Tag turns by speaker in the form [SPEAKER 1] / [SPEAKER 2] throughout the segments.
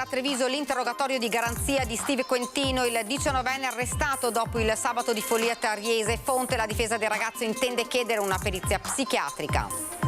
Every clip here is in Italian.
[SPEAKER 1] a Treviso l'interrogatorio di garanzia di Steve Quintino, il 19enne arrestato dopo il sabato di follia a Riese. Fonte: la difesa del ragazzo intende chiedere una perizia psichiatrica.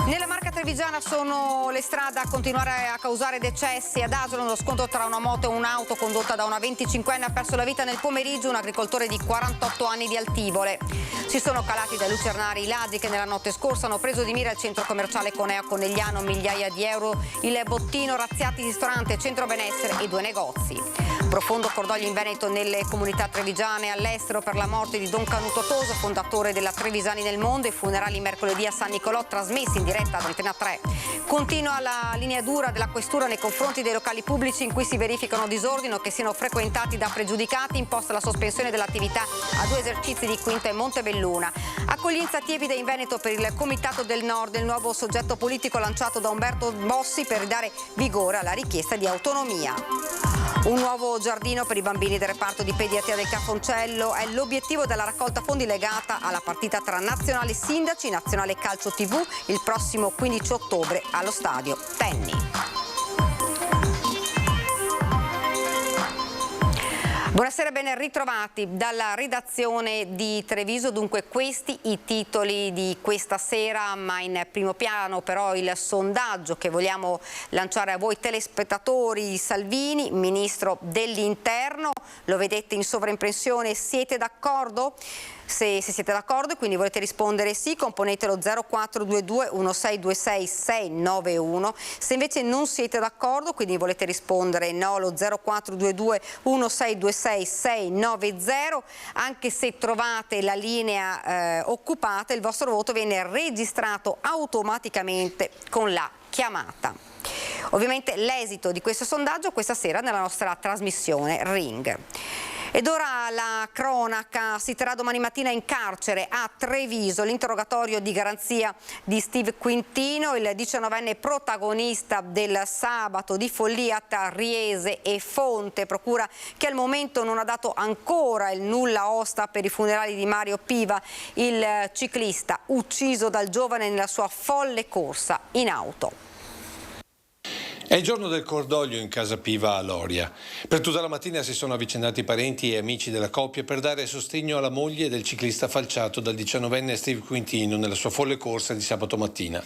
[SPEAKER 1] Nella Marca trevigiana sono le strade a continuare a causare decessi. Ad Asolo uno scontro tra una moto e un'auto condotta da una 25enne ha perso la vita nel pomeriggio un agricoltore di 48 anni di Altivole. Si sono calati dai Lucernari i ladri che nella notte scorsa hanno preso di mira il centro commerciale Conea Conegliano, migliaia di euro, il bottino, razziati ristorante, centro benessere e 2 negozi. Profondo cordoglio in Veneto nelle comunità trevigiane e all'estero per la morte di Don Canuto Toso, fondatore della Trevisani nel Mondo. I funerali mercoledì a San Nicolò, trasmessi in diretta ad Antena 3. Continua la linea dura della questura nei confronti dei locali pubblici in cui si verificano disordini o che siano frequentati da pregiudicati. Imposta la sospensione dell'attività a 2 esercizi di Quinto e Montebelluna. Accoglienza tiepida in Veneto per il Comitato del Nord, il nuovo soggetto politico lanciato da Umberto Bossi per ridare vigore alla richiesta di autonomia. Un nuovo giardino per i bambini del reparto di pediatria del Cafoncello è l'obiettivo della raccolta fondi legata alla partita tra Nazionale Sindaci e Nazionale Calcio TV il prossimo 15 ottobre allo stadio Tenni. Buonasera, ben ritrovati dalla redazione di Treviso. Dunque questi i titoli di questa sera, ma in primo piano però il sondaggio che vogliamo lanciare a voi telespettatori. Salvini, ministro dell'Interno, lo vedete in sovraimpressione, siete d'accordo? Se siete d'accordo e quindi volete rispondere sì, componetelo 0422 1626 691. Se invece non siete d'accordo, quindi volete rispondere no, lo 0422 1626 690. Anche se trovate la linea occupata, il vostro voto viene registrato automaticamente con la chiamata. Ovviamente l'esito di questo sondaggio questa sera nella nostra trasmissione Ring. Ed ora la cronaca. Si terrà domani mattina in carcere a Treviso l'interrogatorio di garanzia di Steve Quintino, il 19enne protagonista del sabato di follia a Riese. E fonte: procura che al momento non ha dato ancora il nulla osta per i funerali di Mario Piva, il ciclista ucciso dal giovane nella sua folle corsa in auto.
[SPEAKER 2] È il giorno del cordoglio in casa Piva a Loria. Per tutta la mattina si sono avvicinati parenti e amici della coppia per dare sostegno alla moglie del ciclista falciato dal 19enne Steve Quintino nella sua folle corsa di sabato mattina.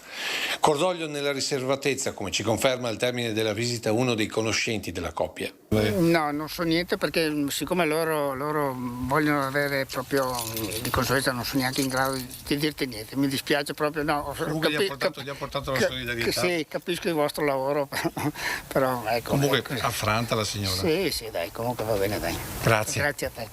[SPEAKER 2] Cordoglio nella riservatezza, come ci conferma al termine della visita uno dei conoscenti della coppia.
[SPEAKER 3] No, non so niente perché siccome loro vogliono avere proprio, di conseguenza non sono neanche in grado di dirti niente. Mi dispiace proprio, no.
[SPEAKER 2] Comunque gli ha portato la solidarietà.
[SPEAKER 3] Sì, capisco il vostro lavoro. Però ecco.
[SPEAKER 2] Comunque affranta la signora.
[SPEAKER 3] Sì, dai, comunque va bene, dai.
[SPEAKER 2] Grazie.
[SPEAKER 3] Grazie a te.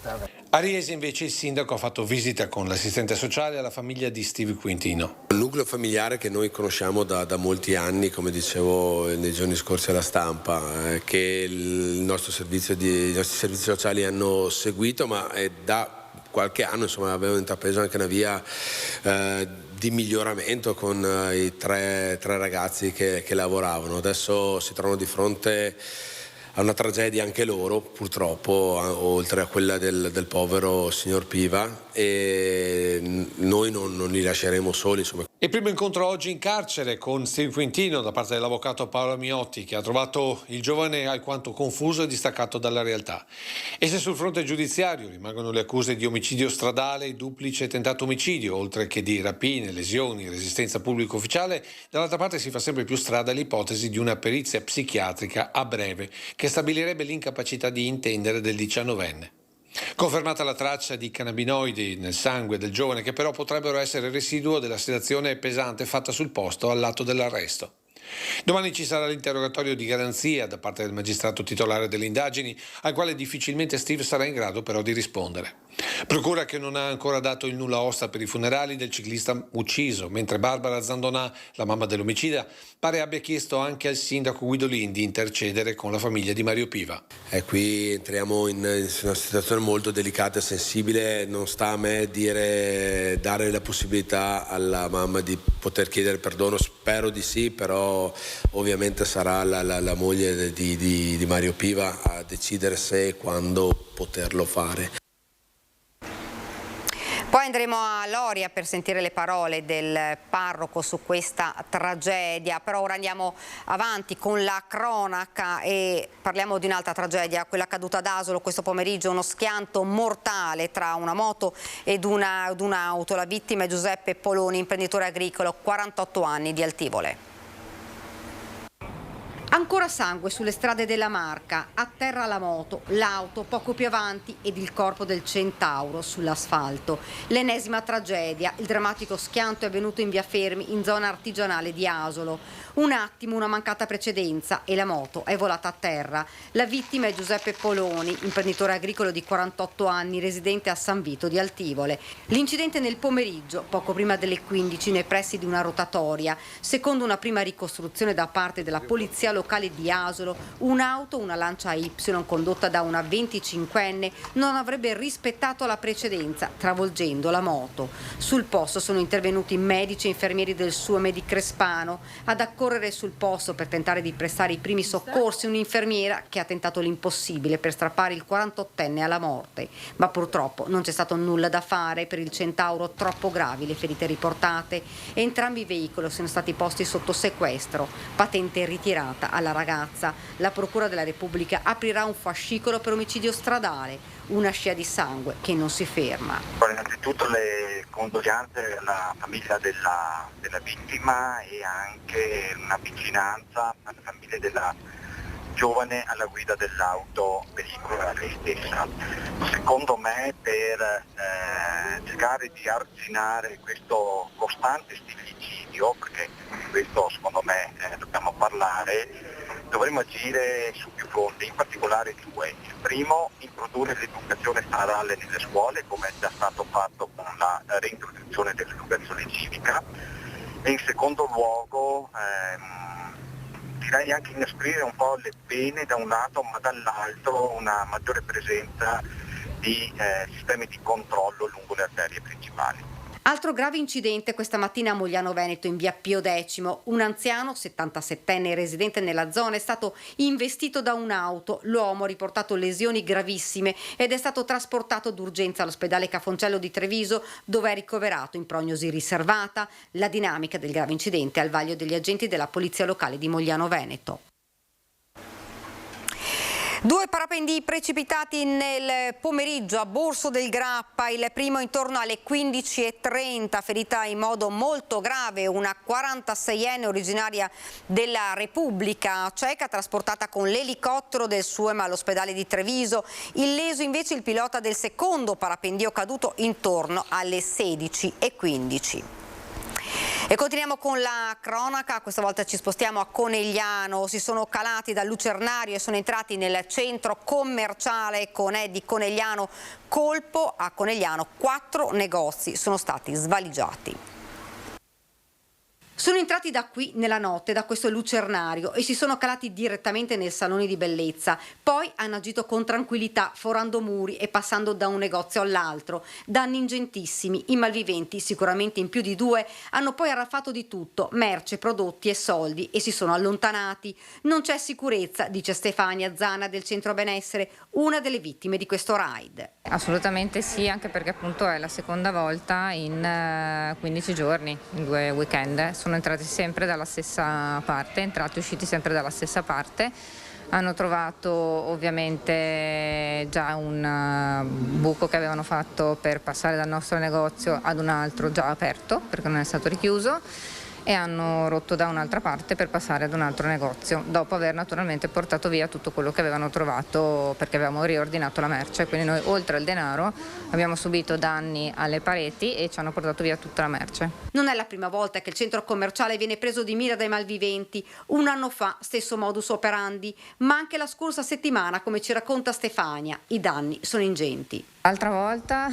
[SPEAKER 2] A Riese invece il sindaco ha fatto visita con l'assistente sociale alla famiglia di Steve Quintino.
[SPEAKER 4] Un nucleo familiare che noi conosciamo da molti anni, come dicevo nei giorni scorsi alla stampa, che i nostri servizi sociali hanno seguito, ma è da qualche anno insomma avevano intrapreso anche una via di miglioramento con i tre ragazzi che lavoravano. Adesso si trovano di fronte a una tragedia anche loro, purtroppo, oltre a quella del povero signor Piva, e noi non li lasceremo soli, insomma.
[SPEAKER 2] Il primo incontro oggi in carcere con Steve Quintino da parte dell'avvocato Paolo Miotti, che ha trovato il giovane alquanto confuso e distaccato dalla realtà. E se sul fronte giudiziario rimangono le accuse di omicidio stradale, duplice tentato omicidio, oltre che di rapine, lesioni, resistenza pubblico ufficiale, dall'altra parte si fa sempre più strada l'ipotesi di una perizia psichiatrica a breve, che stabilirebbe l'incapacità di intendere del 19enne. Confermata la traccia di cannabinoidi nel sangue del giovane, che però potrebbero essere residuo della sedazione pesante fatta sul posto all'atto dell'arresto. Domani ci sarà l'interrogatorio di garanzia da parte del magistrato titolare delle indagini, al quale difficilmente Steve sarà in grado però di rispondere. Procura che non ha ancora dato il nulla osta per i funerali del ciclista ucciso, mentre Barbara Zandonà, la mamma dell'omicida, pare abbia chiesto anche al sindaco Guidolin di intercedere con la famiglia di Mario Piva.
[SPEAKER 4] Qui entriamo in una situazione molto delicata e sensibile. Non sta a me dare la possibilità alla mamma di poter chiedere perdono, spero di sì, però ovviamente sarà la moglie di Mario Piva a decidere se e quando poterlo fare.
[SPEAKER 1] Poi andremo a Loria per sentire le parole del parroco su questa tragedia, però ora andiamo avanti con la cronaca e parliamo di un'altra tragedia, quella accaduta ad Asolo questo pomeriggio, uno schianto mortale tra una moto ed un'auto. La vittima è Giuseppe Poloni, imprenditore agricolo, 48 anni, di Altivole. Ancora sangue sulle strade della Marca, a terra la moto, l'auto poco più avanti ed il corpo del Centauro sull'asfalto. L'ennesima tragedia, il drammatico schianto è avvenuto in via Fermi, in zona artigianale di Asolo. Un attimo, una mancata precedenza e la moto è volata a terra. La vittima è Giuseppe Poloni, imprenditore agricolo di 48 anni, residente a San Vito di Altivole. L'incidente nel pomeriggio, poco prima delle 15, nei pressi di una rotatoria. Secondo una prima ricostruzione da parte della polizia locale di Asolo, un'auto, una Lancia Y condotta da una 25enne, non avrebbe rispettato la precedenza, travolgendo la moto. Sul posto sono intervenuti medici e infermieri del SUAME di Crespano. Ad accorrere sul posto per tentare di prestare i primi soccorsi un'infermiera che ha tentato l'impossibile per strappare il 48enne alla morte. Ma purtroppo non c'è stato nulla da fare per il Centauro, troppo gravi le ferite riportate. Entrambi i veicoli sono stati posti sotto sequestro, patente ritirata alla ragazza. La Procura della Repubblica aprirà un fascicolo per omicidio stradale, una scia di sangue che non si ferma.
[SPEAKER 5] Innanzitutto le condoglianze alla famiglia della vittima e anche una vicinanza alla famiglia della giovane alla guida dell'auto pericolo a lei stessa. Secondo me, per cercare di arginare questo costante stillicidio, perché di questo secondo me dobbiamo parlare, dovremmo agire su più fronti, in particolare due. Il primo, introdurre l'educazione stradale nelle scuole, come è già stato fatto con la reintroduzione dell'educazione civica, e in secondo luogo direi anche inasprire un po' le pene da un lato, ma dall'altro una maggiore presenza di sistemi di controllo lungo le arterie principali.
[SPEAKER 1] Altro grave incidente questa mattina a Mogliano Veneto, in via Pio X. Un anziano, 77enne residente nella zona, è stato investito da un'auto. L'uomo ha riportato lesioni gravissime ed è stato trasportato d'urgenza all'ospedale Cafoncello di Treviso, dove è ricoverato in prognosi riservata. La dinamica del grave incidente al vaglio degli agenti della polizia locale di Mogliano Veneto. 2 parapendi precipitati nel pomeriggio a Borso del Grappa, il primo intorno alle 15:30, ferita in modo molto grave una 46enne originaria della Repubblica Ceca, trasportata con l'elicottero del SUEM all'ospedale di Treviso. Illeso invece il pilota del secondo parapendio caduto intorno alle 16:15. E continuiamo con la cronaca, questa volta ci spostiamo a Conegliano. Si sono calati dal Lucernario e sono entrati nel centro commerciale di Conegliano. Colpo a Conegliano, 4 negozi sono stati svaligiati. Sono entrati da qui nella notte, da questo Lucernario, e si sono calati direttamente nel salone di bellezza. Poi hanno agito con tranquillità, forando muri e passando da un negozio all'altro. Danni ingentissimi. I malviventi, sicuramente in più di 2, hanno poi arraffato di tutto, merce, prodotti e soldi, e si sono allontanati. Non c'è sicurezza, dice Stefania Zana del Centro Benessere, una delle vittime di questo raid.
[SPEAKER 6] Assolutamente sì, anche perché appunto è la seconda volta in 15 giorni, in 2 weekend. Sono entrati sempre dalla stessa parte, entrati e usciti sempre dalla stessa parte. Hanno trovato ovviamente già un buco che avevano fatto per passare dal nostro negozio ad un altro già aperto, perché non è stato richiuso, e hanno rotto da un'altra parte per passare ad un altro negozio, dopo aver naturalmente portato via tutto quello che avevano trovato, perché avevamo riordinato la merce. Quindi noi, oltre al denaro, abbiamo subito danni alle pareti e ci hanno portato via tutta la merce.
[SPEAKER 1] Non è la prima volta che il centro commerciale viene preso di mira dai malviventi. Un anno fa, stesso modus operandi, ma anche la scorsa settimana, come ci racconta Stefania, i danni sono ingenti.
[SPEAKER 6] L'altra volta,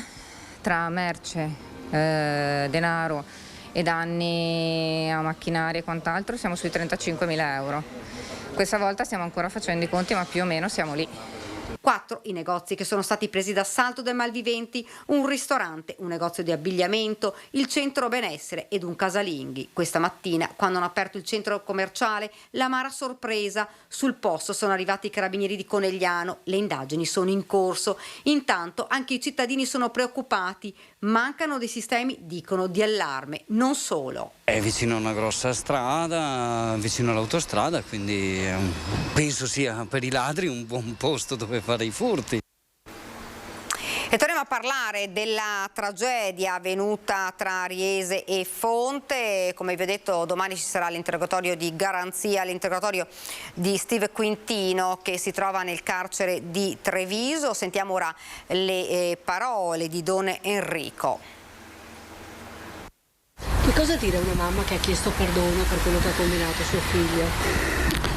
[SPEAKER 6] tra merce, denaro e danni a macchinari e quant'altro, siamo sui 35.000 euro. Questa volta stiamo ancora facendo i conti, ma più o meno siamo lì.
[SPEAKER 1] 4 i negozi che sono stati presi d'assalto dai malviventi, un ristorante, un negozio di abbigliamento, il centro benessere ed un casalinghi. Questa mattina, quando hanno aperto il centro commerciale, l'amara sorpresa. Sul posto sono arrivati i carabinieri di Conegliano, le indagini sono in corso. Intanto anche i cittadini sono preoccupati, mancano dei sistemi, dicono, di allarme, non solo.
[SPEAKER 7] È vicino a una grossa strada, vicino all'autostrada, quindi penso sia per i ladri un buon posto dove fare i furti.
[SPEAKER 1] E torniamo a parlare della tragedia avvenuta tra Riese e Fonte. Come vi ho detto, domani ci sarà l'interrogatorio di garanzia, l'interrogatorio di Steve Quintino che si trova nel carcere di Treviso. Sentiamo ora le parole di Don Enrico.
[SPEAKER 8] Che cosa dire a una mamma che ha chiesto perdono per quello che ha combinato suo figlio?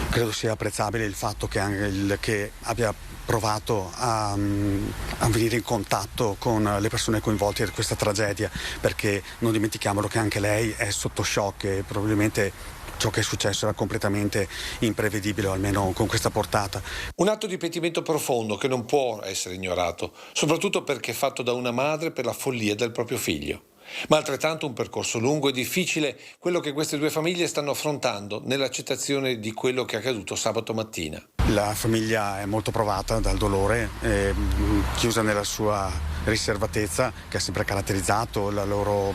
[SPEAKER 9] Credo sia apprezzabile il fatto che abbia provato a venire in contatto con le persone coinvolte in questa tragedia, perché non dimentichiamolo che anche lei è sotto shock e probabilmente ciò che è successo era completamente imprevedibile, o almeno con questa portata.
[SPEAKER 2] Un atto di pentimento profondo che non può essere ignorato, soprattutto perché è fatto da una madre per la follia del proprio figlio. Ma altrettanto un percorso lungo e difficile quello che queste due famiglie stanno affrontando nell'accettazione di quello che è accaduto sabato mattina.
[SPEAKER 9] La famiglia è molto provata dal dolore, chiusa nella sua riservatezza che ha sempre caratterizzato la loro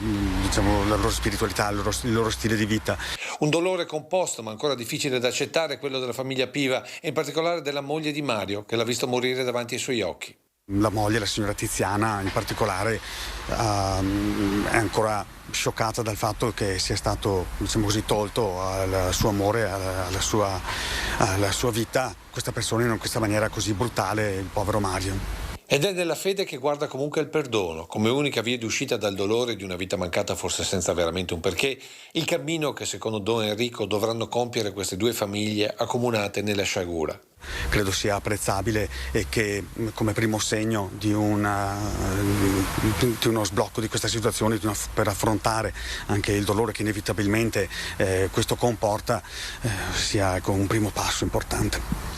[SPEAKER 9] spiritualità, il loro stile di vita.
[SPEAKER 2] Un dolore composto ma ancora difficile da accettare, quello della famiglia Piva e in particolare della moglie di Mario, che l'ha visto morire davanti ai suoi occhi.
[SPEAKER 9] La moglie, la signora Tiziana in particolare, è ancora scioccata dal fatto che sia stato, tolto al suo amore, alla sua vita, questa persona in questa maniera così brutale, il povero Mario.
[SPEAKER 2] Ed è nella fede che guarda comunque il perdono, come unica via di uscita dal dolore di una vita mancata, forse senza veramente un perché, il cammino che secondo Don Enrico dovranno compiere queste due famiglie accomunate nella sciagura.
[SPEAKER 9] Credo sia apprezzabile e che come primo segno di uno sblocco di questa situazione, per affrontare anche il dolore che inevitabilmente questo comporta, sia un primo passo importante.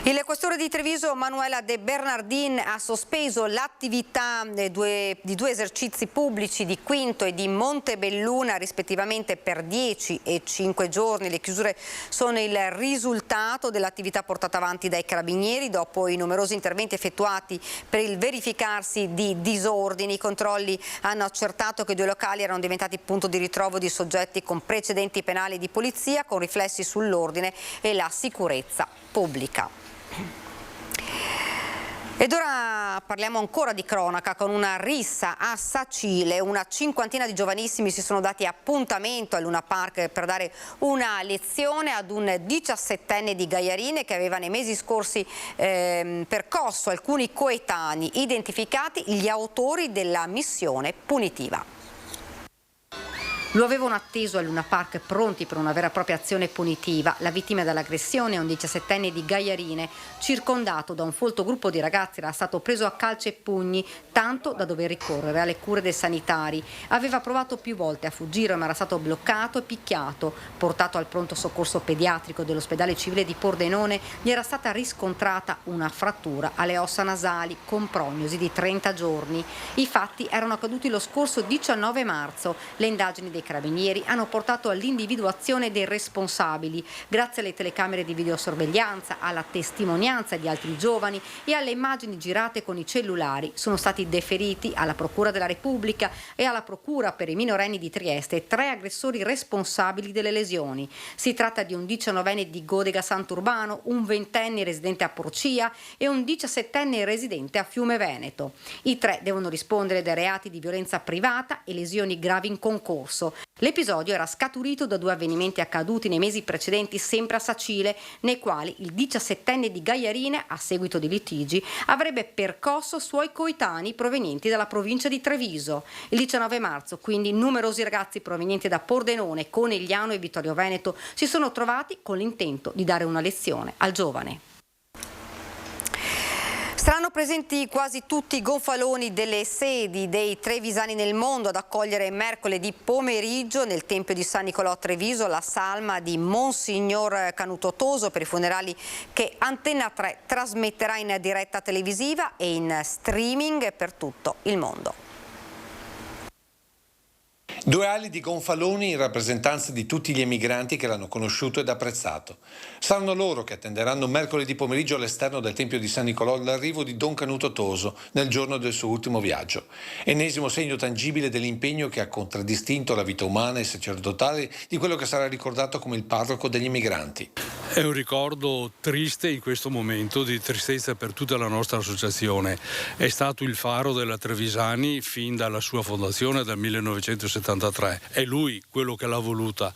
[SPEAKER 1] Il questore di Treviso Manuela De Bernardin ha sospeso l'attività di due esercizi pubblici di Quinto e di Montebelluna rispettivamente per 10 e 5 giorni. Le chiusure sono il risultato dell'attività portata avanti dai carabinieri dopo i numerosi interventi effettuati per il verificarsi di disordini. I controlli hanno accertato che i due locali erano diventati punto di ritrovo di soggetti con precedenti penali di polizia con riflessi sull'ordine e la sicurezza pubblica. Ed ora parliamo ancora di cronaca con una rissa a Sacile. Una cinquantina di giovanissimi si sono dati appuntamento al Luna Park per dare una lezione ad un 17enne di Gaiarine che aveva nei mesi scorsi percosso alcuni coetanei, identificati gli autori della missione punitiva. Lo avevano atteso al Luna Park pronti per una vera e propria azione punitiva. La vittima dell'aggressione è un 17enne di Gaiarine, circondato da un folto gruppo di ragazzi, era stato preso a calci e pugni, tanto da dover ricorrere alle cure dei sanitari. Aveva provato più volte a fuggire ma era stato bloccato e picchiato. Portato al pronto soccorso pediatrico dell'ospedale civile di Pordenone, gli era stata riscontrata una frattura alle ossa nasali con prognosi di 30 giorni. I fatti erano accaduti lo scorso 19 marzo. Le indagini dei carabinieri hanno portato all'individuazione dei responsabili. Grazie alle telecamere di videosorveglianza, alla testimonianza di altri giovani e alle immagini girate con i cellulari, sono stati deferiti alla Procura della Repubblica e alla Procura per i minorenni di Trieste 3 aggressori responsabili delle lesioni. Si tratta di un 19enne di Godega Sant'Urbano, un 20enne residente a Porcia e un 17enne residente a Fiume Veneto. I 3 devono rispondere dei reati di violenza privata e lesioni gravi in concorso. L'episodio era scaturito da 2 avvenimenti accaduti nei mesi precedenti sempre a Sacile, nei quali il 17enne di Gaiarine, a seguito di litigi, avrebbe percosso suoi coetanei provenienti dalla provincia di Treviso. Il 19 marzo, quindi, numerosi ragazzi provenienti da Pordenone, Conegliano e Vittorio Veneto si sono trovati con l'intento di dare una lezione al giovane. Strano Saranno presenti quasi tutti i gonfaloni delle sedi dei trevisani nel mondo ad accogliere mercoledì pomeriggio nel Tempio di San Nicolò a Treviso la salma di Monsignor Canuto Toso per i funerali che Antenna 3 trasmetterà in diretta televisiva e in streaming per tutto il mondo.
[SPEAKER 2] 2 ali di gonfaloni in rappresentanza di tutti gli emigranti che l'hanno conosciuto ed apprezzato. Saranno loro che attenderanno mercoledì pomeriggio all'esterno del Tempio di San Nicolò l'arrivo di Don Canuto Toso nel giorno del suo ultimo viaggio. Ennesimo segno tangibile dell'impegno che ha contraddistinto la vita umana e sacerdotale di quello che sarà ricordato come il parroco degli emigranti.
[SPEAKER 10] È un ricordo triste in questo momento, di tristezza per tutta la nostra associazione. È stato il faro della Trevisani fin dalla sua fondazione dal 1973. È lui quello che l'ha voluta.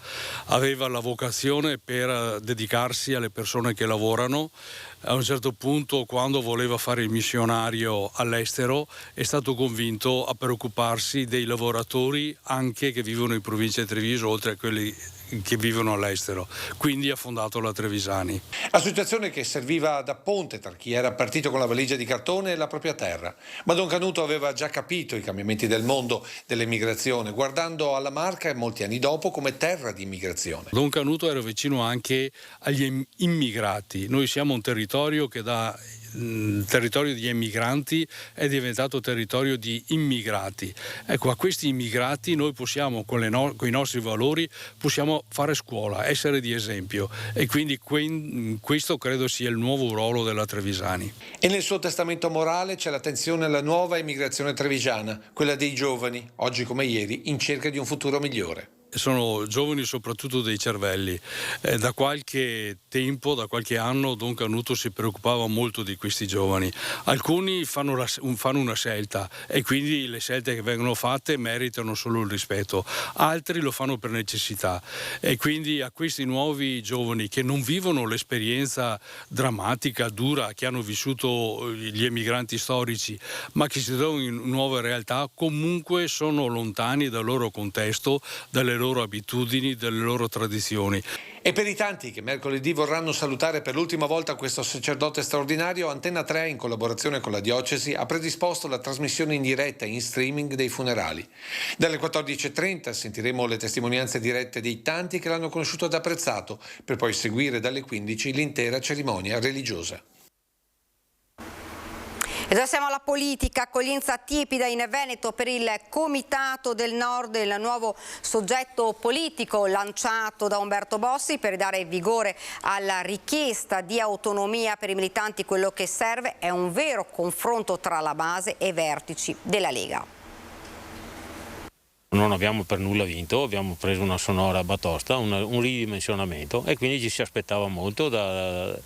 [SPEAKER 10] Aveva la vocazione per dedicarsi alle persone che lavorano. A un certo punto, quando voleva fare il missionario all'estero, è stato convinto a preoccuparsi dei lavoratori anche che vivono in provincia di Treviso, oltre a quelli che vivono all'estero. Quindi ha fondato la Trevisani.
[SPEAKER 2] Associazione che serviva da ponte tra chi era partito con la valigia di cartone e la propria terra. Ma Don Canuto aveva già capito i cambiamenti del mondo dell'emigrazione, guardando alla Marca molti anni dopo come terra di immigrazione.
[SPEAKER 10] Don Canuto era vicino anche agli immigrati. Noi siamo un territorio che da territorio di emigranti è diventato territorio di immigrati. Ecco, a questi immigrati noi possiamo, con i nostri valori, possiamo fare scuola, essere di esempio, e quindi questo credo sia il nuovo ruolo della Trevisani.
[SPEAKER 2] E nel suo testamento morale c'è l'attenzione alla nuova immigrazione trevigiana, quella dei giovani, oggi come ieri, in cerca di un futuro migliore.
[SPEAKER 10] Sono giovani soprattutto dei cervelli. Da qualche tempo, da qualche anno, Don Canuto si preoccupava molto di questi giovani. Alcuni fanno una scelta e quindi le scelte che vengono fatte meritano solo il rispetto. Altri lo fanno per necessità e quindi a questi nuovi giovani che non vivono l'esperienza drammatica, dura che hanno vissuto gli emigranti storici, ma che si trovano in nuove realtà, comunque sono lontani dal loro contesto, dalle loro abitudini, delle loro tradizioni.
[SPEAKER 2] E per i tanti che mercoledì vorranno salutare per l'ultima volta questo sacerdote straordinario, Antenna 3, in collaborazione con la diocesi, ha predisposto la trasmissione in diretta in streaming dei funerali. Dalle 14.30 sentiremo le testimonianze dirette dei tanti che l'hanno conosciuto ed apprezzato, per poi seguire dalle 15 l'intera cerimonia religiosa.
[SPEAKER 1] E ora siamo alla politica, accoglienza tiepida in Veneto per il Comitato del Nord, il nuovo soggetto politico lanciato da Umberto Bossi per dare vigore alla richiesta di autonomia per i militanti. Quello che serve è un vero confronto tra la base e i vertici della Lega.
[SPEAKER 11] Non abbiamo per nulla vinto, abbiamo preso una sonora batosta, un ridimensionamento e quindi ci si aspettava molto dal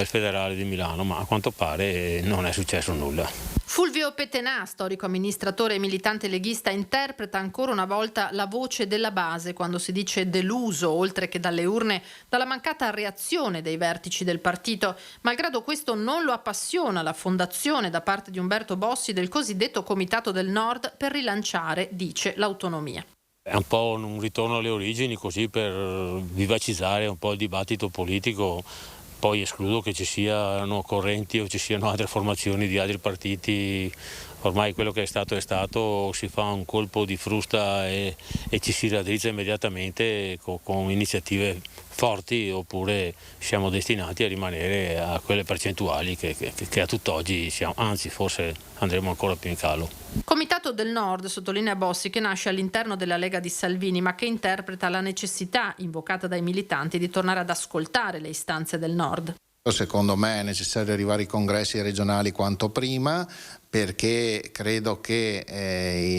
[SPEAKER 11] federale di Milano, ma a quanto pare non è successo nulla.
[SPEAKER 12] Fulvio Pettenà, storico amministratore e militante leghista, interpreta ancora una volta la voce della base quando si dice deluso, oltre che dalle urne, dalla mancata reazione dei vertici del partito. Malgrado questo non lo appassiona la fondazione da parte di Umberto Bossi del cosiddetto Comitato del Nord per rilanciare, dice, l'autonomia.
[SPEAKER 11] È un po' un ritorno alle origini, così per vivacizzare un po' il dibattito politico. Poi escludo che ci siano correnti o ci siano altre formazioni di altri partiti. Ormai quello che è stato, si fa un colpo di frusta e ci si raddrizza immediatamente con iniziative forti, oppure siamo destinati a rimanere a quelle percentuali che a tutt'oggi siamo, anzi forse andremo ancora più in calo.
[SPEAKER 12] Comitato del Nord, sottolinea Bossi, che nasce all'interno della Lega di Salvini, ma che interpreta la necessità invocata dai militanti di tornare ad ascoltare le istanze del Nord.
[SPEAKER 13] Secondo me è necessario arrivare ai congressi regionali quanto prima, perché credo che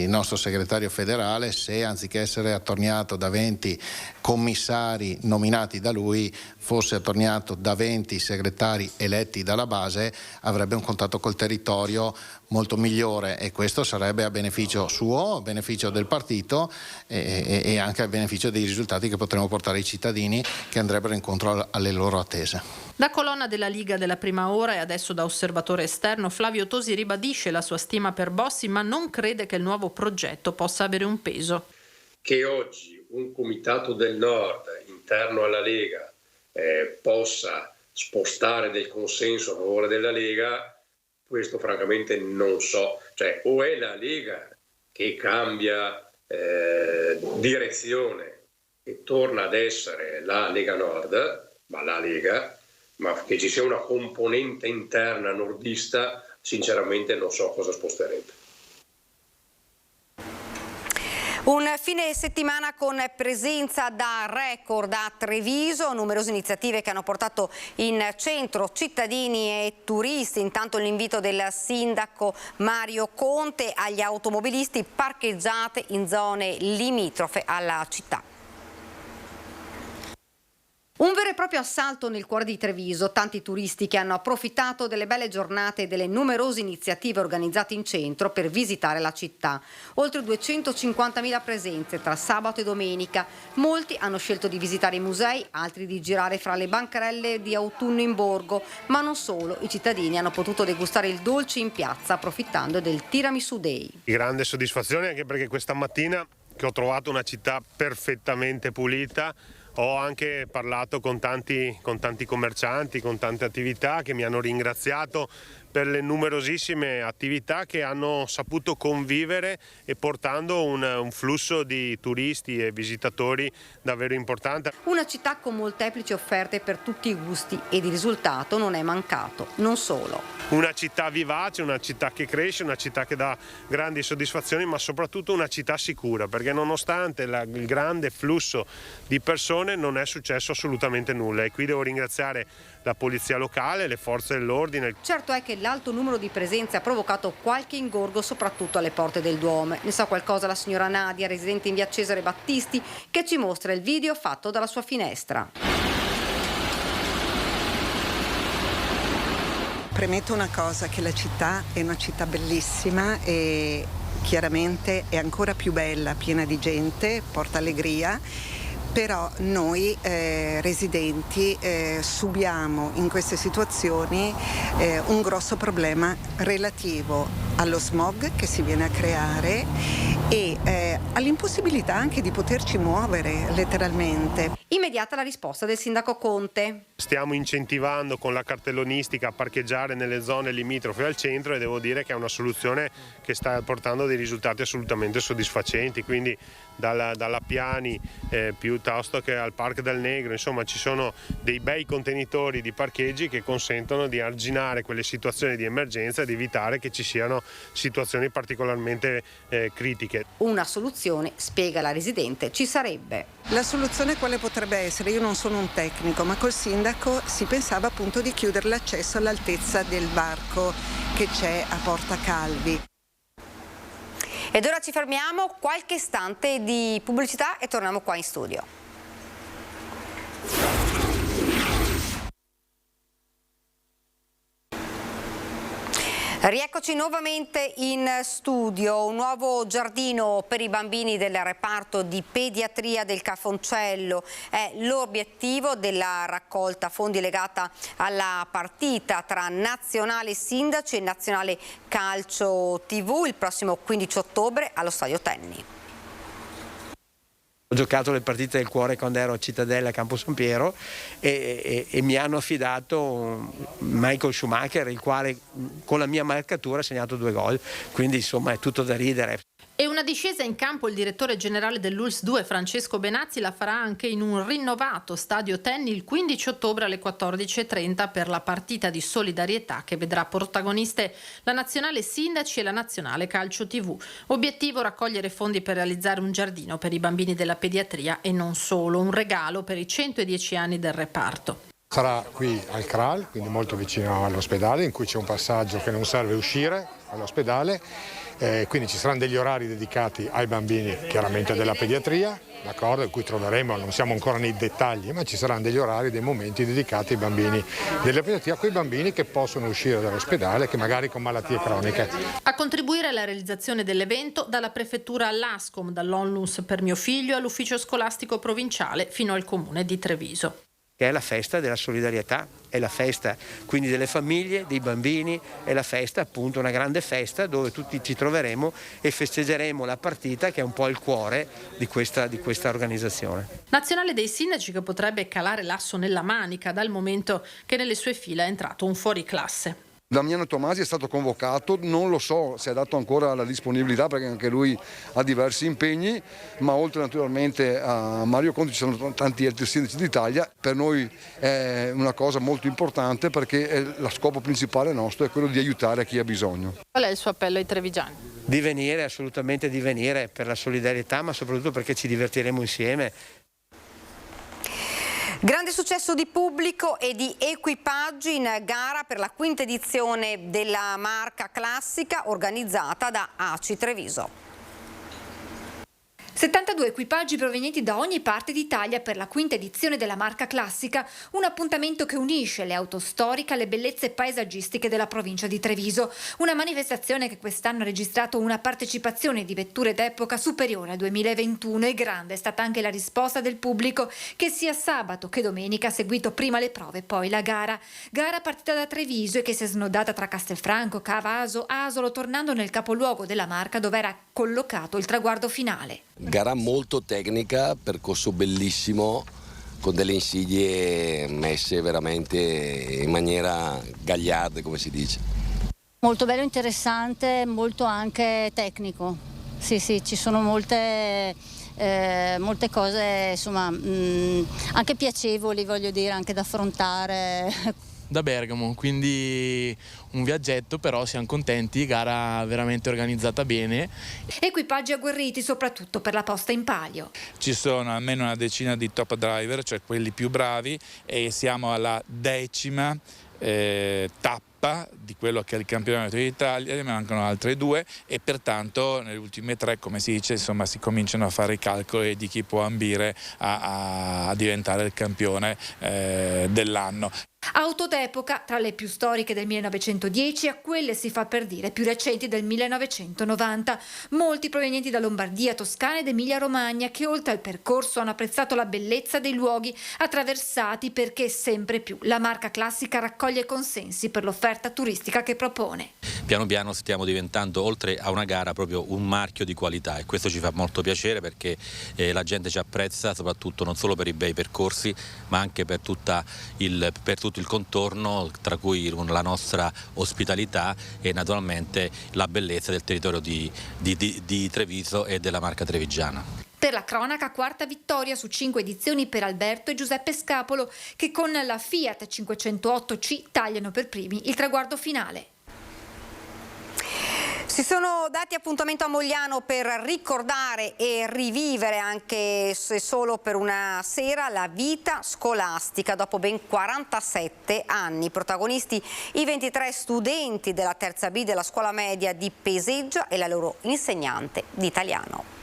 [SPEAKER 13] il nostro segretario federale, se anziché essere attorniato da 20 commissari nominati da lui, fosse attorniato da 20 segretari eletti dalla base, avrebbe un contatto col territorio molto migliore, e questo sarebbe a beneficio suo, a beneficio del partito e anche a beneficio dei risultati che potremo portare ai cittadini, che andrebbero incontro alle loro attese.
[SPEAKER 12] Da colonna della Liga della prima ora e adesso da osservatore esterno, Flavio Tosi ribadisce la sua stima per Bossi, ma non crede che il nuovo progetto possa avere un peso.
[SPEAKER 14] Che oggi un comitato del Nord interno alla Lega possa spostare del consenso a favore della Lega questo francamente non so, cioè o è la Lega che cambia direzione e torna ad essere la Lega Nord, ma che ci sia una componente interna nordista, sinceramente non so cosa sposterebbe.
[SPEAKER 1] Un fine settimana con presenza da record a Treviso, numerose iniziative che hanno portato in centro cittadini e turisti. Intanto l'invito del sindaco Mario Conte agli automobilisti: parcheggiate in zone limitrofe alla città. Un vero e proprio assalto nel cuore di Treviso, tanti turisti che hanno approfittato delle belle giornate e delle numerose iniziative organizzate in centro per visitare la città. Oltre 250.000 presenze tra sabato e domenica. Molti hanno scelto di visitare i musei, altri di girare fra le bancarelle di autunno in borgo, ma non solo, i cittadini hanno potuto degustare il dolce in piazza approfittando del Tiramisù Day.
[SPEAKER 15] Grande soddisfazione anche perché questa mattina, che ho trovato una città perfettamente pulita, ho anche parlato con tanti commercianti, con tante attività che mi hanno ringraziato per le numerosissime attività che hanno saputo convivere e portando un flusso di turisti e visitatori davvero importante.
[SPEAKER 1] Una città con molteplici offerte per tutti i gusti ed il risultato non è mancato, non solo.
[SPEAKER 15] Una città vivace, una città che cresce, una città che dà grandi soddisfazioni, ma soprattutto una città sicura, perché nonostante il grande flusso di persone non è successo assolutamente nulla, e qui devo ringraziare la polizia locale, le forze dell'ordine.
[SPEAKER 1] Certo è che l'alto numero di presenze ha provocato qualche ingorgo soprattutto alle porte del Duomo. Ne sa qualcosa la signora Nadia, residente in via Cesare Battisti, che ci mostra il video fatto dalla sua finestra.
[SPEAKER 16] Premetto una cosa, che la città è una città bellissima e chiaramente è ancora più bella, piena di gente, porta allegria. Però noi residenti subiamo in queste situazioni un grosso problema relativo allo smog che si viene a creare e all'impossibilità anche di poterci muovere letteralmente.
[SPEAKER 1] Immediata la risposta del sindaco Conte.
[SPEAKER 15] Stiamo incentivando con la cartellonistica a parcheggiare nelle zone limitrofe al centro, e devo dire che è una soluzione che sta portando dei risultati assolutamente soddisfacenti, quindi dalla Piani piuttosto che al Parco del Negro, insomma ci sono dei bei contenitori di parcheggi che consentono di arginare quelle situazioni di emergenza ed evitare che ci siano situazioni particolarmente critiche.
[SPEAKER 1] Una soluzione, spiega la residente, ci sarebbe.
[SPEAKER 16] La soluzione quale potrebbe essere? Io non sono un tecnico, ma col sindaco si pensava appunto di chiudere l'accesso all'altezza del varco che c'è a Porta Calvi.
[SPEAKER 1] Ed ora ci fermiamo, qualche istante di pubblicità e torniamo qua in studio. Rieccoci nuovamente in studio. Un nuovo giardino per i bambini del reparto di pediatria del Cafoncello è l'obiettivo della raccolta fondi legata alla partita tra Nazionale Sindaci e Nazionale Calcio TV il prossimo 15 ottobre allo Stadio Tenni.
[SPEAKER 17] Ho giocato le partite del cuore quando ero a Cittadella a Campo San Piero e mi hanno affidato Michael Schumacher, il quale con la mia marcatura ha segnato 2 gol, quindi insomma è tutto da ridere.
[SPEAKER 12] E una discesa in campo il direttore generale dell'ULSS 2 Francesco Benazzi la farà anche in un rinnovato Stadio Tenni il 15 ottobre alle 14:30 per la partita di solidarietà che vedrà protagoniste la Nazionale Sindaci e la Nazionale Calcio TV. Obiettivo: raccogliere fondi per realizzare un giardino per i bambini della pediatria e non solo, un regalo per i 110 anni del reparto.
[SPEAKER 18] Sarà qui al CRAL, quindi molto vicino all'ospedale, in cui c'è un passaggio che non serve uscire all'ospedale, quindi ci saranno degli orari dedicati ai bambini chiaramente della pediatria, d'accordo, in cui troveremo, non siamo ancora nei dettagli, ma ci saranno degli orari, dei momenti dedicati ai bambini della pediatria, quei bambini che possono uscire dall'ospedale, che magari con malattie croniche.
[SPEAKER 12] A contribuire alla realizzazione dell'evento dalla prefettura all'ASCOM, dall'Onlus per mio figlio all'ufficio scolastico provinciale fino al comune di Treviso.
[SPEAKER 17] Che è la festa della solidarietà, è la festa quindi delle famiglie, dei bambini, è la festa appunto, una grande festa dove tutti ci troveremo e festeggeremo la partita che è un po' il cuore di questa organizzazione.
[SPEAKER 12] Nazionale dei sindaci che potrebbe calare l'asso nella manica dal momento che nelle sue fila è entrato un fuoriclasse.
[SPEAKER 19] Damiano Tomasi è stato convocato, non lo so se ha dato ancora la disponibilità perché anche lui ha diversi impegni, ma oltre naturalmente a Mario Conti ci sono tanti altri sindaci d'Italia. Per noi è una cosa molto importante perché lo scopo principale nostro è quello di aiutare chi ha bisogno.
[SPEAKER 12] Qual è il suo appello ai trevigiani?
[SPEAKER 17] Di venire, assolutamente di venire, per la solidarietà, ma soprattutto perché ci divertiremo insieme.
[SPEAKER 1] Grande successo di pubblico e di equipaggi in gara per la quinta edizione della marca classica organizzata da ACI Treviso.
[SPEAKER 20] 72 equipaggi provenienti da ogni parte d'Italia per la quinta edizione della marca classica, un appuntamento che unisce le auto storiche alle bellezze paesaggistiche della provincia di Treviso. Una manifestazione che quest'anno ha registrato una partecipazione di vetture d'epoca superiore al 2021 e grande è stata anche la risposta del pubblico che sia sabato che domenica ha seguito prima le prove poi la gara. Gara partita da Treviso e che si è snodata tra Castelfranco, Cavaso, Asolo, tornando nel capoluogo della marca dove era collocato il traguardo finale.
[SPEAKER 21] Gara molto tecnica, percorso bellissimo, con delle insidie messe veramente in maniera gagliarda, come si dice.
[SPEAKER 22] Molto bello, interessante, molto anche tecnico. Sì, ci sono molte cose, insomma, anche piacevoli, voglio dire, anche da affrontare.
[SPEAKER 23] Da Bergamo, quindi un viaggetto, però siamo contenti, gara veramente organizzata bene.
[SPEAKER 20] Equipaggi agguerriti soprattutto per la posta in palio.
[SPEAKER 24] Ci sono almeno una decina di top driver, cioè quelli più bravi, e siamo alla 10ª tappa di quello che è il campionato d'Italia, ne mancano altre 2 e pertanto nelle ultime 3, come si dice, insomma, si cominciano a fare i calcoli di chi può ambire a diventare il campione dell'anno.
[SPEAKER 20] Auto d'epoca, tra le più storiche del 1910 a quelle, si fa per dire, più recenti del 1990, molti provenienti da Lombardia, Toscana ed Emilia-Romagna, che oltre al percorso hanno apprezzato la bellezza dei luoghi attraversati, perché sempre più la marca classica raccoglie consensi per l'offerta turistica che propone.
[SPEAKER 25] Piano piano stiamo diventando, oltre a una gara, proprio un marchio di qualità, e questo ci fa molto piacere perché la gente ci apprezza, soprattutto non solo per i bei percorsi ma anche per tutto il contorno, tra cui la nostra ospitalità e naturalmente la bellezza del territorio di Treviso e della marca trevigiana.
[SPEAKER 20] Per la cronaca, quarta vittoria su 5 edizioni per Alberto e Giuseppe Scapolo, che con la Fiat 508C tagliano per primi il traguardo finale.
[SPEAKER 1] Si sono dati appuntamento a Mogliano per ricordare e rivivere, anche se solo per una sera, la vita scolastica dopo ben 47 anni. Protagonisti i 23 studenti della terza B della scuola media di Peseggia e la loro insegnante di italiano.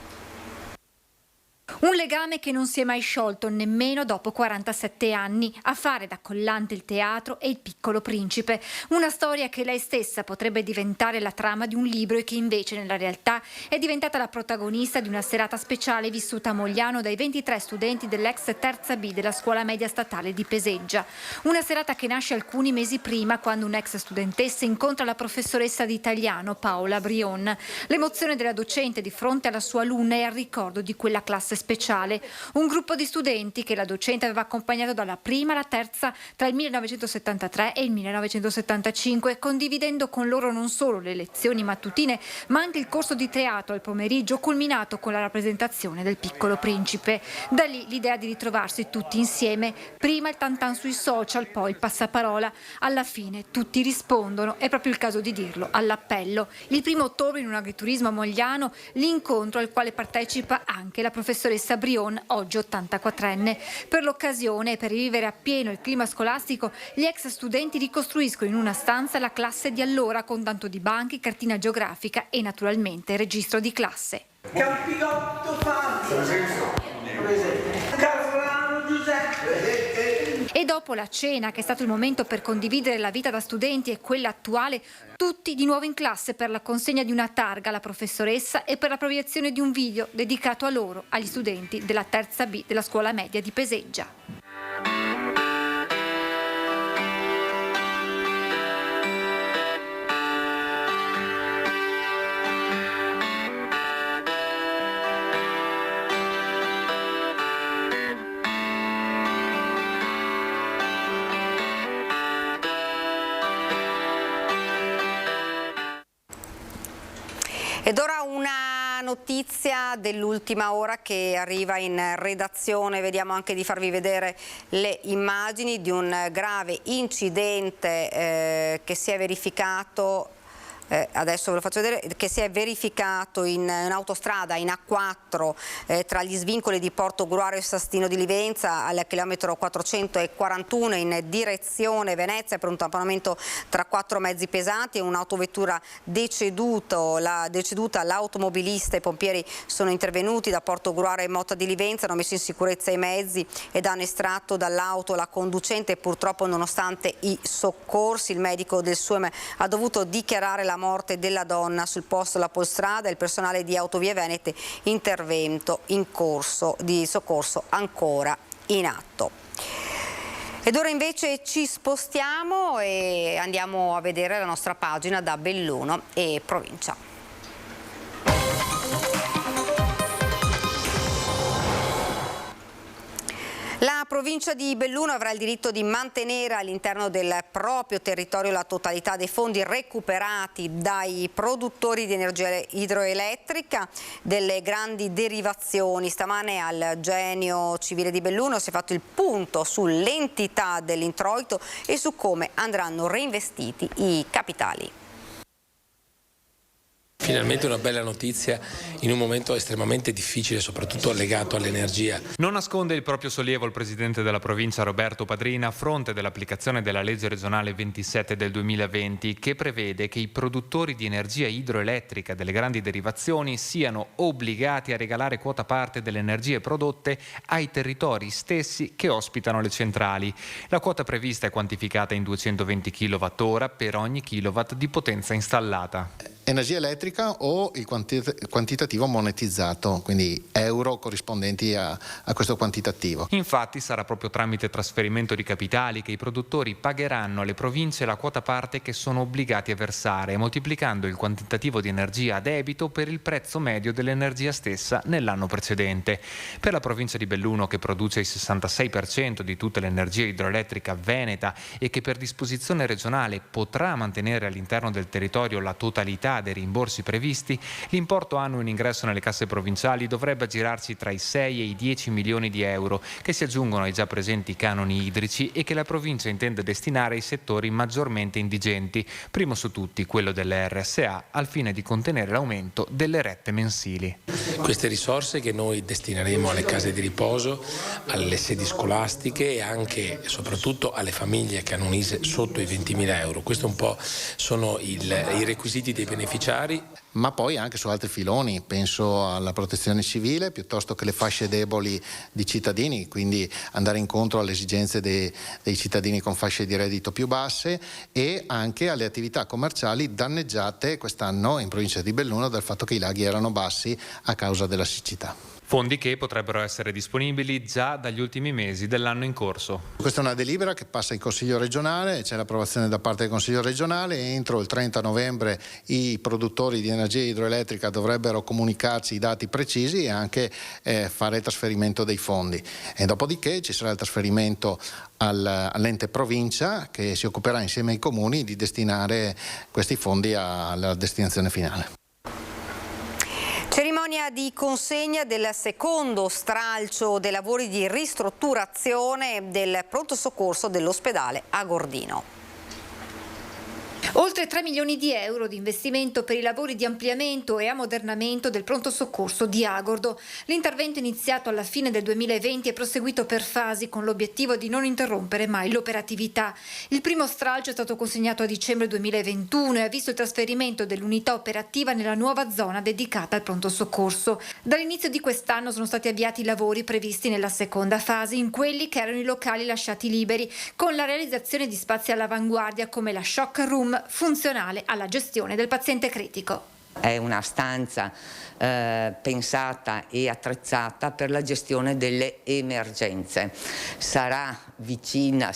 [SPEAKER 20] Un legame che non si è mai sciolto nemmeno dopo 47 anni, a fare da collante il teatro e il Piccolo Principe. Una storia che lei stessa potrebbe diventare la trama di un libro e che invece nella realtà è diventata la protagonista di una serata speciale vissuta a Mogliano dai 23 studenti dell'ex terza B della scuola media statale di Peseggia. Una serata che nasce alcuni mesi prima, quando un'ex studentessa incontra la professoressa di italiano Paola Brion. L'emozione della docente di fronte alla sua alunna è al ricordo di quella classe speciale, un gruppo di studenti che la docente aveva accompagnato dalla prima alla terza tra il 1973 e il 1975, condividendo con loro non solo le lezioni mattutine ma anche il corso di teatro al pomeriggio, culminato con la rappresentazione del Piccolo Principe. Da lì l'idea di ritrovarsi tutti insieme, prima il tantan sui social, poi il passaparola, alla fine tutti rispondono, è proprio il caso di dirlo, all'appello. Il 1° ottobre in un agriturismo a Mogliano, l'incontro al quale partecipa anche la professoressa Brion, oggi 84enne. Per l'occasione e per rivivere appieno il clima scolastico, gli ex studenti ricostruiscono in una stanza la classe di allora, con tanto di banchi, cartina geografica e naturalmente registro di classe.
[SPEAKER 26] Campiotto Fabio, Casolano Giuseppe.
[SPEAKER 20] E dopo la cena, che è stato il momento per condividere la vita da studenti e quella attuale, tutti di nuovo in classe per la consegna di una targa alla professoressa e per la proiezione di un video dedicato a loro, agli studenti della terza B della scuola media di Peseggia.
[SPEAKER 1] Ed ora una notizia dell'ultima ora che arriva in redazione. Vediamo anche di farvi vedere le immagini di un grave incidente che si è verificato. Adesso ve lo faccio vedere, che si è verificato in autostrada in A4 tra gli svincoli di Porto Gruaro e Sastino di Livenza al chilometro 441 in direzione Venezia per un tamponamento tra 4 mezzi pesanti e un'autovettura deceduta. L'automobilista e i pompieri sono intervenuti da Porto Gruaro e Motta di Livenza, hanno messo in sicurezza i mezzi ed hanno estratto dall'auto la conducente. Purtroppo, nonostante i soccorsi, il medico del SUEM ha dovuto dichiarare la morte della donna sul posto della polstrada. Il personale di Autovie Venete, intervento in corso di soccorso ancora in atto. Ed ora invece ci spostiamo e andiamo a vedere la nostra pagina da Belluno e provincia. La provincia di Belluno avrà il diritto di mantenere all'interno del proprio territorio la totalità dei fondi recuperati dai produttori di energia idroelettrica delle grandi derivazioni. Stamane al Genio Civile di Belluno si è fatto il punto sull'entità dell'introito e su come andranno reinvestiti i capitali.
[SPEAKER 3] Finalmente una bella notizia in un momento estremamente difficile, soprattutto legato all'energia.
[SPEAKER 4] Non nasconde il proprio sollievo il presidente della provincia Roberto Padrina a fronte dell'applicazione della legge regionale 27 del 2020 che prevede che i produttori di energia idroelettrica delle grandi derivazioni siano obbligati a regalare quota parte delle energie prodotte ai territori stessi che ospitano le centrali. La quota prevista è quantificata in 220 kWh per ogni kilowatt di potenza installata.
[SPEAKER 13] Energia elettrica o il quantitativo monetizzato, quindi euro corrispondenti a questo quantitativo.
[SPEAKER 4] Infatti sarà proprio tramite trasferimento di capitali che i produttori pagheranno alle province la quota parte che sono obbligati a versare, moltiplicando il quantitativo di energia a debito per il prezzo medio dell'energia stessa nell'anno precedente. Per la provincia di Belluno, che produce il 66% di tutta l'energia idroelettrica veneta e che per disposizione regionale potrà mantenere all'interno del territorio la totalità dei rimborsi previsti, l'importo annuo in ingresso nelle casse provinciali dovrebbe aggirarsi tra i 6 e i 10 milioni di euro, che si aggiungono ai già presenti canoni idrici e che la provincia intende destinare ai settori maggiormente indigenti, primo su tutti quello delle RSA, al fine di contenere l'aumento delle rette mensili.
[SPEAKER 3] Queste risorse che noi destineremo alle case di riposo, alle sedi scolastiche e anche e soprattutto alle famiglie che hanno un ISE sotto i 20.000 euro. Questo un po' sono i requisiti dei beneficiari.
[SPEAKER 13] Ma poi anche su altri filoni, penso alla protezione civile piuttosto che le fasce deboli di cittadini, quindi andare incontro alle esigenze dei cittadini con fasce di reddito più basse e anche alle attività commerciali danneggiate quest'anno in provincia di Belluno dal fatto che i laghi erano bassi a causa della siccità.
[SPEAKER 4] Fondi che potrebbero essere disponibili già dagli ultimi mesi dell'anno in corso.
[SPEAKER 13] Questa è una delibera che passa in Consiglio regionale, c'è l'approvazione da parte del Consiglio regionale e entro il 30 novembre i produttori di energia idroelettrica dovrebbero comunicarci i dati precisi e anche fare il trasferimento dei fondi. E dopodiché ci sarà il trasferimento all'ente provincia che si occuperà insieme ai comuni di destinare questi fondi alla destinazione finale.
[SPEAKER 1] Cerimonia di consegna del secondo stralcio dei lavori di ristrutturazione del pronto soccorso dell'ospedale Agordino.
[SPEAKER 20] Oltre 3 milioni di euro di investimento per i lavori di ampliamento e ammodernamento del pronto soccorso di Agordo. L'intervento iniziato alla fine del 2020 è proseguito per fasi con l'obiettivo di non interrompere mai l'operatività. Il primo stralcio è stato consegnato a dicembre 2021 e ha visto il trasferimento dell'unità operativa nella nuova zona dedicata al pronto soccorso. Dall'inizio di quest'anno sono stati avviati i lavori previsti nella seconda fase in quelli che erano i locali lasciati liberi, con la realizzazione di spazi all'avanguardia come la shock room funzionale alla gestione del paziente critico.
[SPEAKER 5] È una stanza pensata e attrezzata per la gestione delle emergenze. Sarà vicina,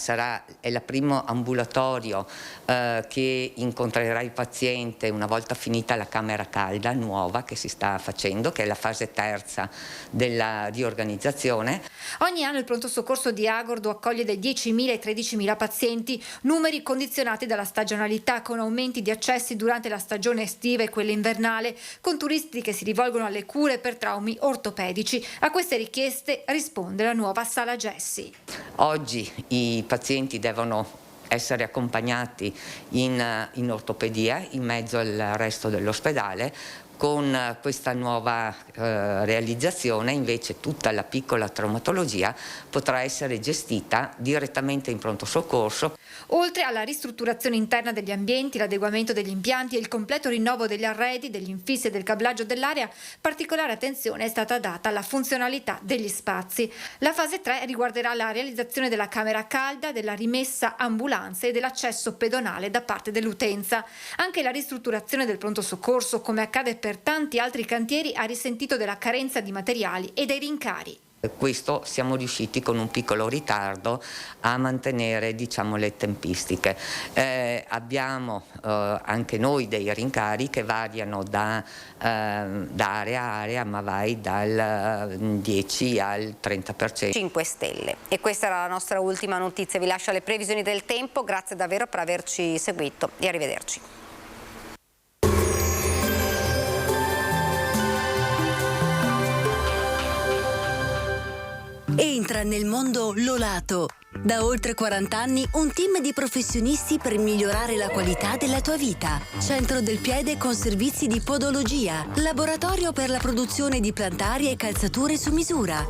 [SPEAKER 5] è il primo ambulatorio che incontrerà il paziente una volta finita la camera calda nuova che si sta facendo, che è la fase terza della riorganizzazione.
[SPEAKER 20] Ogni anno il pronto soccorso di Agordo accoglie dai 10.000 ai 13.000 pazienti, numeri condizionati dalla stagionalità, con aumenti di accessi durante la stagione estiva e quella invernale, con turisti che si rivolgono alle cure per traumi ortopedici. A queste richieste risponde la nuova sala Gessi.
[SPEAKER 5] Oggi i pazienti devono essere accompagnati in ortopedia in mezzo al resto dell'ospedale. Con questa nuova realizzazione invece tutta la piccola traumatologia potrà essere gestita direttamente in pronto soccorso.
[SPEAKER 20] Oltre alla ristrutturazione interna degli ambienti, l'adeguamento degli impianti e il completo rinnovo degli arredi, degli infissi e del cablaggio dell'area, particolare attenzione è stata data alla funzionalità degli spazi. La fase 3 riguarderà la realizzazione della camera calda, della rimessa ambulanze e dell'accesso pedonale da parte dell'utenza. Anche la ristrutturazione del pronto soccorso, come accade per tanti altri cantieri, ha risentito della carenza di materiali e dei rincari.
[SPEAKER 5] Questo siamo riusciti con un piccolo ritardo a mantenere, diciamo, le tempistiche. Abbiamo anche noi dei rincari che variano da area a area, ma vai dal 10 al 30%.
[SPEAKER 1] 5 stelle. E questa era la nostra ultima notizia. Vi lascio alle previsioni del tempo. Grazie davvero per averci seguito e arrivederci.
[SPEAKER 2] Entra nel mondo Lolato. Da oltre 40 anni un team di professionisti per migliorare la qualità della tua vita. Centro del piede con servizi di podologia. Laboratorio per la produzione di plantari e calzature su misura.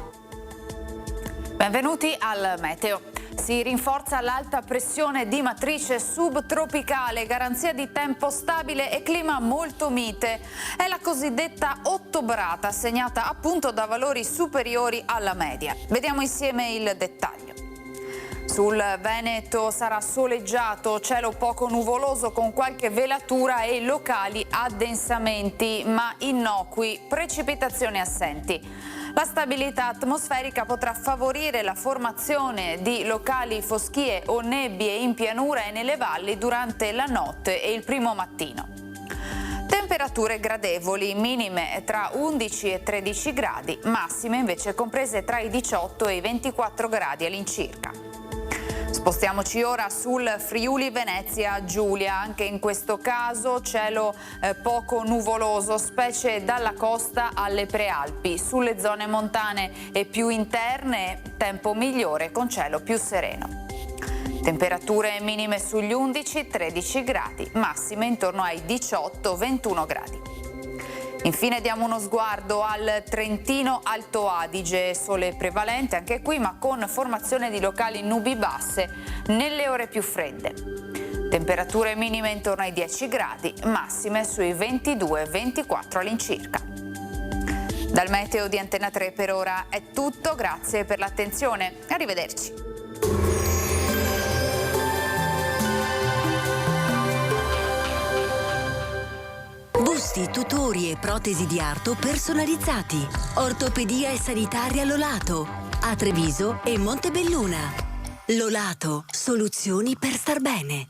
[SPEAKER 6] Benvenuti al meteo. Si rinforza l'alta pressione di matrice subtropicale, garanzia di tempo stabile e clima molto mite. È la cosiddetta ottobrata, segnata appunto da valori superiori alla media. Vediamo insieme il dettaglio. Sul Veneto sarà soleggiato, cielo poco nuvoloso con qualche velatura e locali addensamenti, ma innocui, precipitazioni assenti. La stabilità atmosferica potrà favorire la formazione di locali foschie o nebbie in pianura e nelle valli durante la notte e il primo mattino. Temperature gradevoli, minime tra 11 e 13 gradi, massime invece comprese tra i 18 e i 24 gradi all'incirca. Spostiamoci ora sul Friuli Venezia Giulia, anche in questo caso cielo poco nuvoloso, specie dalla costa alle prealpi. Sulle zone montane e più interne tempo migliore con cielo più sereno. Temperature minime sugli 11-13 gradi, massime intorno ai 18-21 gradi. Infine diamo uno sguardo al Trentino Alto Adige, sole prevalente anche qui ma con formazione di locali nubi basse nelle ore più fredde. Temperature minime intorno ai 10 gradi, massime sui 22-24 all'incirca. Dal meteo di Antena 3 per ora è tutto, grazie per l'attenzione, arrivederci.
[SPEAKER 2] Busti, tutori e protesi di arto personalizzati. Ortopedia e sanitaria Lolato. A Treviso e Montebelluna. Lolato, soluzioni per star bene.